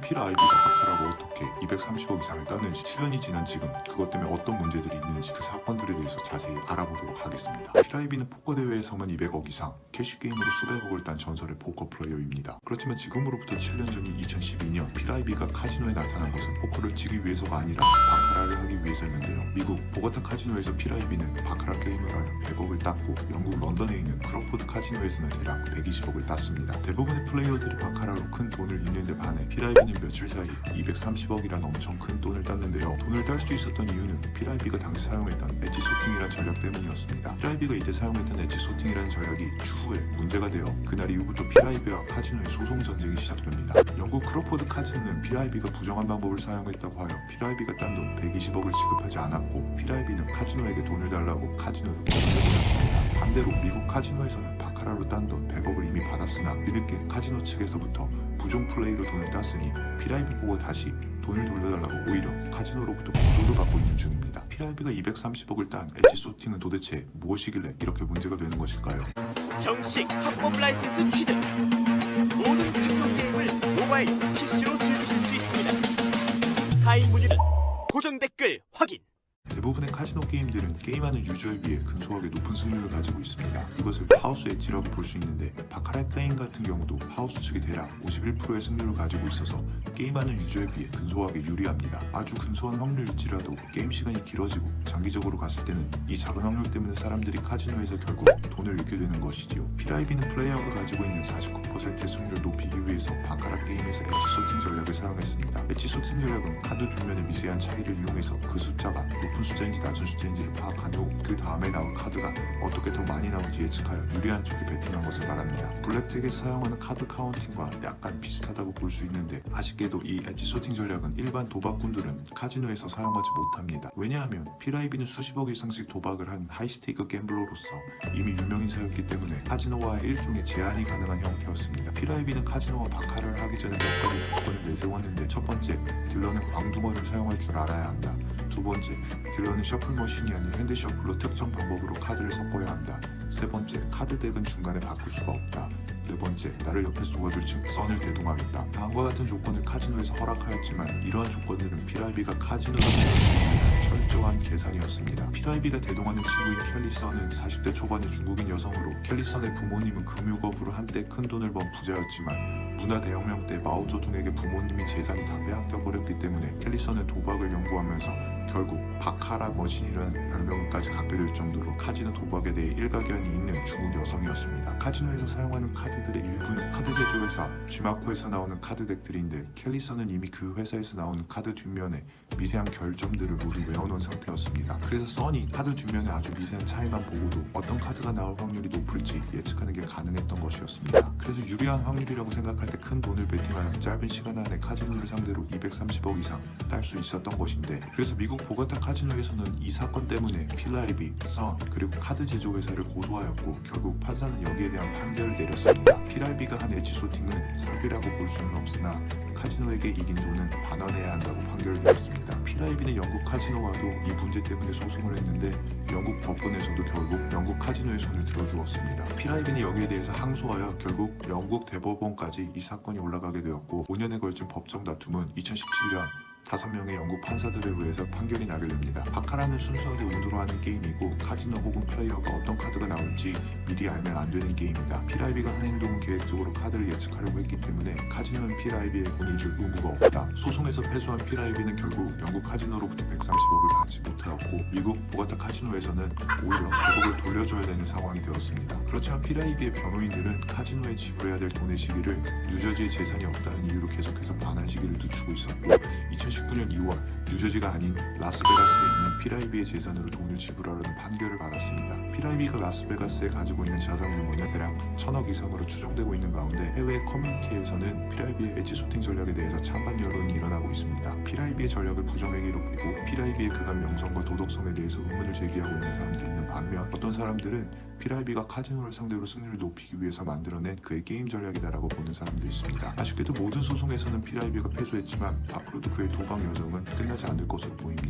필아이비가 바카라로 어떻게 230억 이상을 땄는지, 7년이 지난 지금 그것 때문에 어떤 문제들이 있는지 그 사건들에 대해서 자세히 알아보도록 하겠습니다. 필아이비는 포커 대회에서만 200억 이상, 캐시 게임으로 수백억을 딴 전설의 포커 플레이어입니다. 그렇지만 지금으로부터 7년 전인 2012년 필아이비가 카지노에 나타난 것은 포커를 치기 위해서가 아니라 바카라를 하기 위해서였는데요. 미국 보고타 카지노에서 필아이비는 바카라 게임을 하여 100억을 땄고, 영국 런던에 있는 크로포드 카지노에서는 대략 120억을 땄습니다. 대부분의 플레이어들이 바카라로 큰 돈을 잇는데 반해 필아이비는 며칠 사이에 230억이란 엄청 큰 돈을 땄는데요. 돈을 딸 수 있었던 이유는 필아이비가 당시 사용했던 엣지 소팅이란 전략 때문이었습니다. 필아이비가 이때 사용했던 엣지 소팅이라는 전략이 추후에 문제가 되어 그날 이후부터 필아이비와 카지노의 소송 전쟁이 시작됩니다. 영국 크로포드 카지노는 필아이비가 부정한 방법을 사용했다고 하여 필아이비가 딴 돈 120억을 지급하지 않았고, 필아이비는 카지노에게 돈을 달라고 카지노를 거절해버렸습니다. 반대로 미국 카지노에서는 바카라로 딴 돈 100억을 이미 받았으나 뒤늦게 카지노 측에서부터 부정 플레이로 돈을 땄으니 필아이비 보고 다시 돈을 돌려달라고 오히려 카지노로부터 고소를 받고 있는 중입니다. 필아이비가 230억을 딴 엣지 소팅은 도대체 무엇이길래 이렇게 문제가 되는 것일까요? 정식 합법 라이센스 취득. 모든 카지노 게임을 모바일, PC로 즐기실 수 있습니다. 가입 문의는 고정 댓글 확인. 대부분의 카지노 게임들은 게임하는 유저에 비해 근소하게 높은 승률을 가지고 있습니다. 이것을 하우스 엣지라고 볼 수 있는데, 바카라 게임 같은 경우도 하우스 측이 대략 51%의 승률을 가지고 있어서 게임하는 유저에 비해 근소하게 유리합니다. 아주 근소한 확률일지라도 게임 시간이 길어지고 장기적으로 갔을 때는 이 작은 확률 때문에 사람들이 카지노에서 결국 돈을 잃게 되는 것이지요. 필아이비는 플레이어가 가지고 있는 49%의 승률을 높이기 위해서 바카라 게임에서 엣지 소팅 전략을 사용했습니다. 엣지 소팅 전략은 카드 뒷면의 미세한 차이를 이용해서 그 숫자가 높은 숫자인지 낮은 숫자인지를 파악한 후 그 다음에 나올 카드가 어떻게 더 많이 나올지 예측하여 유리한 쪽이 베팅한 것을 말합니다. 블랙잭에서 사용하는 카드 카운팅과 약간 비슷하다고 볼 수 있는데, 아쉽게도 이 엣지 소팅 전략은 일반 도박꾼들은 카지노에서 사용하지 못합니다. 왜냐하면 필아이비는 수십억 이상씩 도박을 한 하이스테이크 갬블러로서 이미 유명인사였기 때문에 카지노와의 일종의 제한이 가능한 형태였습니다. 필아이비는 카지노와 바카라를 하기 전에 몇 가지 조건을 내세웠는데, 첫 번째, 딜러는 광두머리를 사용할 줄 알아야 한다. 두 번째, 딜러는 셔플 머신이 아닌 핸드 셔플로 특정 방법으로 카드를 섞어야 한다. 세 번째, 카드 덱은 중간에 바꿀 수가 없다. 네 번째, 나를 옆에서 도와줄 친구 선을 대동하겠다. 다음과 같은 조건을 카지노에서 허락하였지만, 이러한 조건들은 필아이비가 카지노를 철저한 계산이었습니다. 필아이비가 대동하는 친구인 켈리 선은 40대 초반의 중국인 여성으로, 켈리 선의 부모님은 금융업으로 한때 큰 돈을 번 부자였지만 문화 대혁명 때 마오쩌둥에게 부모님이 재산이 다 빼앗겨 버렸기 때문에 켈리 선은 도박을 연구하면서 결국 바카라 머신이라는 별명까지 갖게 될 정도로 카지노 도박에 대해 일가견이 있는 중국 여성이었습니다. 카지노에서 사용하는 카드들의 일부는 카드 제조회사 쥐마코에서 나오는 카드 덱들인데, 켈리선은 이미 그 회사에서 나오는 카드 뒷면에 미세한 결점들을 모두 외워놓은 상태였습니다. 그래서 선이 카드 뒷면에 아주 미세한 차이만 보고도 어떤 카드가 나올 확률이 높을지 예측하는 게 가능했던 것이었습니다. 그래서 유리한 확률이라고 생각할 때 큰 돈을 베팅하여 짧은 시간 안에 카지노를 상대로 230억 이상 딸 수 있었던 것인데, 그래서 미국 보고타 카지노에서는 이 사건 때문에 필아이비, 선, 그리고 카드 제조 회사를 고소하였고, 결국 판사는 여기에 대한 판결을 내렸습니다. 필아이비가 한 엣지 소팅은 사기라고 볼 수는 없으나 카지노에게 이긴 돈은 반환해야 한다고 판결되었습니다. 필아이비는 영국 카지노와도 이 문제 때문에 소송을 했는데, 영국 법원에서도 결국 영국 카지노의 손을 들어주었습니다. 필아이비는 여기에 대해서 항소하여 결국 영국 대법원까지 이 사건이 올라가게 되었고, 5년에 걸친 법정 다툼은 2017년 5명의 영국 판사들에 의해서 판결이 나게 됩니다. 바카라는 순수하게 운으로 하는 게임이고, 카지노 혹은 플레이어가 어떤 카드가 나올지 미리 알면 안 되는 게임이다. 필아이비가 한 행동은 계획적으로 카드를 예측하려고 했기 때문에 카지노는 필아이비의 돈을 줄 의무가 없다. 소송에서 패소한 필아이비는 결국 영국 카지노로부터 130억을 받지 못하였고, 미국 보가타 카지노에서는 오히려 100억을 돌려줘야 되는 상황이 되었습니다. 그렇지만 필아이비의 변호인들은 카지노에 지불해야 될 돈의 시기를 뉴저지의 재산이 없다는 이유로 계속해서 반환 시기를 늦추고 있었고, 2019년 2월 뉴저지가 아닌 라스베가스에 있는 필아이비의 재산으로 돈을 지불하려는 판결을 받았습니다. 필아이비가 라스베가스에 가지고 있는 자산 규모는 대략 1000억 이상으로 추정되고 있는 가운데, 해외 커뮤니티에서는 필아이비의 엣지 소팅 전략에 대해서 찬반 여론이 일어나고 있습니다. 필아이비의 전략을 부정행위로 보고 필아이비의 그간 명성과 도덕성에 대해서 의문을 제기하고 있는 사람들이 있는 반면, 어떤 사람들은 필아이비가 카지노를 상대로 승률을 높이기 위해서 만들어낸 그의 게임 전략이다라고 보는 사람도 있습니다. 아쉽게도 모든 소송에서는 필아이비가 패소했지만 앞으로도 그의 도박 여정은 끝나지 않을 것으로 보입니다.